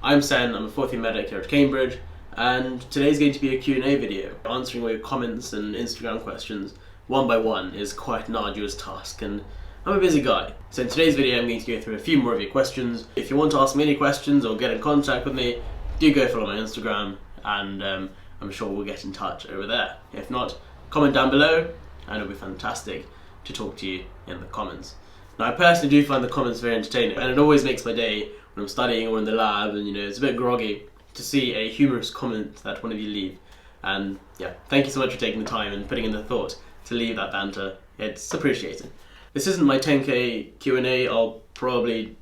I'm Sen, I'm a fourth year medic here at Cambridge, and today's going to be a Q&A video. Answering all your comments and Instagram questions one by one is quite an arduous task, and I'm a busy guy. So in today's video I'm going to go through a few more of your questions. If you want to ask me any questions or get in contact with me, do go follow my Instagram, and I'm sure we'll get in touch over there. If not, comment down below and it'll be fantastic to talk to you in the comments. Now I personally do find the comments very entertaining, and it always makes my day when I'm studying or in the lab and it's a bit groggy to see a humorous comment that one of you leave. And yeah, thank you so much for taking the time and putting in the thought to leave that banter. It's appreciated. This isn't my 10k Q&A. I'll probably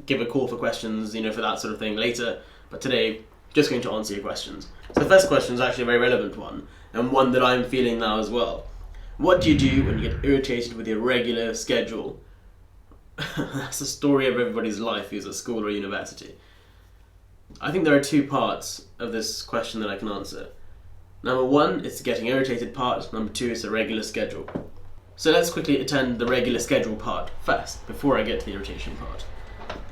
give a call for questions, for that sort of thing later, but today just going to answer your questions. So the first question is actually a very relevant one, and one that I'm feeling now as well. What do you do when you get irritated with your regular schedule? That's the story of everybody's life who's at school or university. I think there are two parts of this question that I can answer. Number one, it's the getting irritated part. Number two is the regular schedule. So let's quickly attend the regular schedule part first, before I get to the irritation part.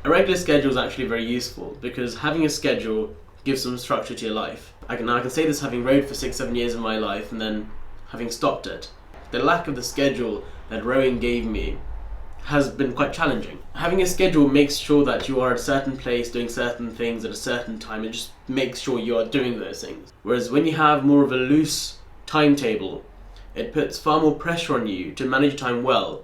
A regular schedule is actually very useful because having a schedule gives some structure to your life. I can say this having rowed for 6-7 years of my life and then having stopped it. The lack of the schedule that rowing gave me has been quite challenging. Having a schedule makes sure that you are at a certain place doing certain things at a certain time, and just makes sure you are doing those things. Whereas when you have more of a loose timetable, it puts far more pressure on you to manage time well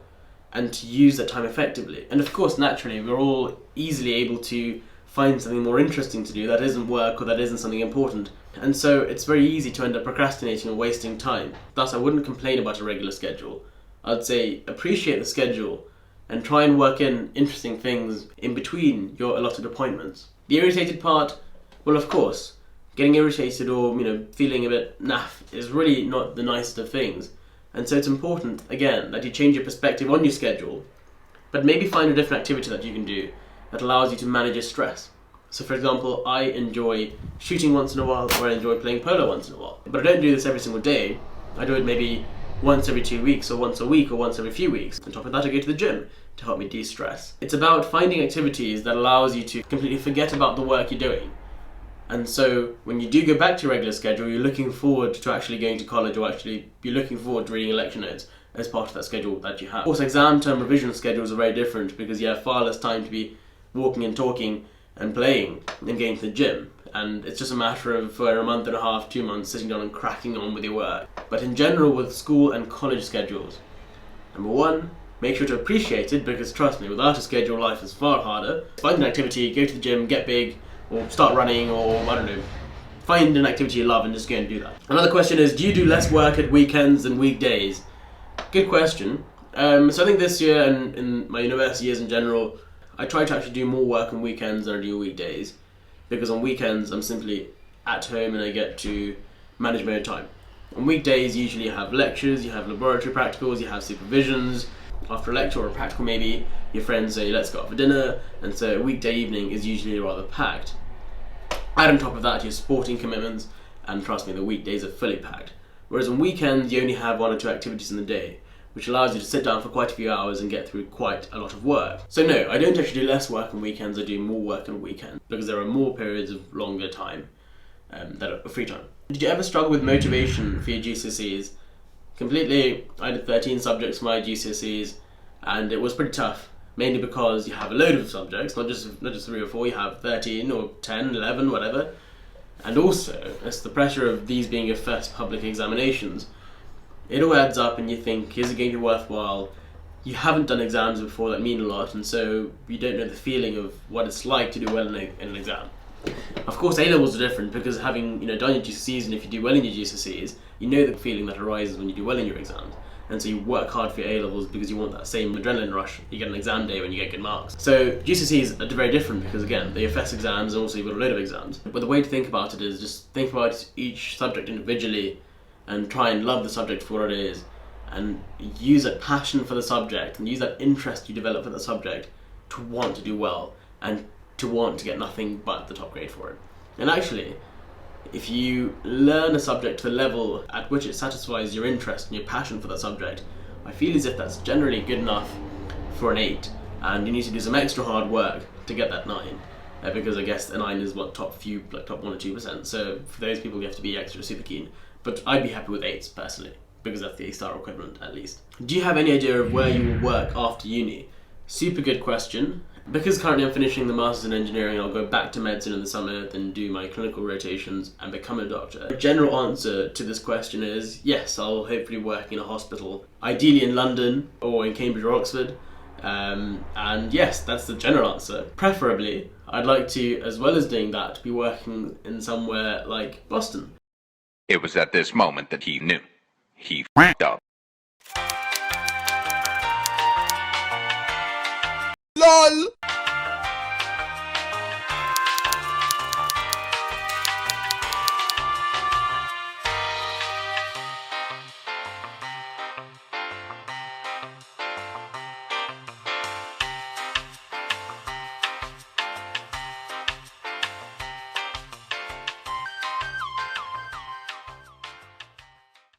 and to use that time effectively. And of course, naturally, we're all easily able to find something more interesting to do that isn't work or that isn't something important. And so it's very easy to end up procrastinating or wasting time. Thus, I wouldn't complain about a regular schedule. I'd say appreciate the schedule and try and work in interesting things in between your allotted appointments. The irritated part, well, of course, getting irritated or feeling a bit naff is really not the nicest of things. And so it's important, again, that you change your perspective on your schedule, but maybe find a different activity that you can do that allows you to manage your stress. So for example, I enjoy shooting once in a while, or I enjoy playing polo once in a while. But I don't do this every single day. I do it maybe once every 2 weeks, or once a week, or once every few weeks. On top of that, I go to the gym to help me de-stress. It's about finding activities that allows you to completely forget about the work you're doing. And so when you do go back to your regular schedule, you're looking forward to actually going to college, or actually you're looking forward to reading your lecture notes as part of that schedule that you have. Of course, exam term revision schedules are very different because you have far less time to be walking and talking and playing and going to the gym. And it's just a matter of, for a month and a half, 2 months, sitting down and cracking on with your work. But in general, with school and college schedules, number one, make sure to appreciate it, because trust me, without a schedule, life is far harder. Find an activity, go to the gym, get big, or start running, or I don't know, find an activity you love and just go and do that. Another question is, do you do less work at weekends than weekdays? Good question. So I think this year, and in my university years in general, I try to actually do more work on weekends than I do weekdays, because on weekends I'm simply at home and I get to manage my own time. On weekdays, usually you have lectures, you have laboratory practicals, you have supervisions. After a lecture or a practical, maybe your friends say, let's go out for dinner, and so a weekday evening is usually rather packed. Add on top of that your sporting commitments, and trust me, the weekdays are fully packed. Whereas on weekends, you only have 1 or 2 activities in the day, which allows you to sit down for quite a few hours and get through quite a lot of work. So no, I don't actually do less work on weekends, I do more work on weekends, because there are more periods of longer time that are free time. Did you ever struggle with motivation for your GCSEs? Completely. I did 13 subjects for my GCSEs, and it was pretty tough, mainly because you have a load of subjects, not just 3 or 4, you have 13 or 10, 11, whatever. And also, it's the pressure of these being your first public examinations. It all adds up and you think, is it going to be worthwhile? You haven't done exams before that mean a lot, and so you don't know the feeling of what it's like to do well in an exam. Of course, A-levels are different because having done your GCSEs, and if you do well in your GCSEs, you know the feeling that arises when you do well in your exams. And so you work hard for your A-levels because you want that same adrenaline rush you get on exam day when you get good marks. So GCSEs are very different because, again, they're your first exams and also you've got a load of exams. But the way to think about it is just think about each subject individually and try and love the subject for what it is, and use that passion for the subject and use that interest you develop for the subject to want to do well and to want to get nothing but the top grade for it. And actually, if you learn a subject to the level at which it satisfies your interest and your passion for that subject, I feel as if that's generally good enough for an 8, and you need to do some extra hard work to get that 9. because I guess a 9 is top 1 or 2%. So for those people, you have to be extra super keen. But I'd be happy with 8s personally, because that's the A-star equivalent at least. Do you have any idea of where you will work after uni? Super good question. Because currently I'm finishing the Masters in Engineering, I'll go back to medicine in the summer, then do my clinical rotations and become a doctor. The general answer to this question is yes, I'll hopefully work in a hospital, ideally in London or in Cambridge or Oxford. And yes, that's the general answer. Preferably, I'd like to, as well as doing that, be working in somewhere like Boston. It was at this moment that he knew. He f***ed up. LOL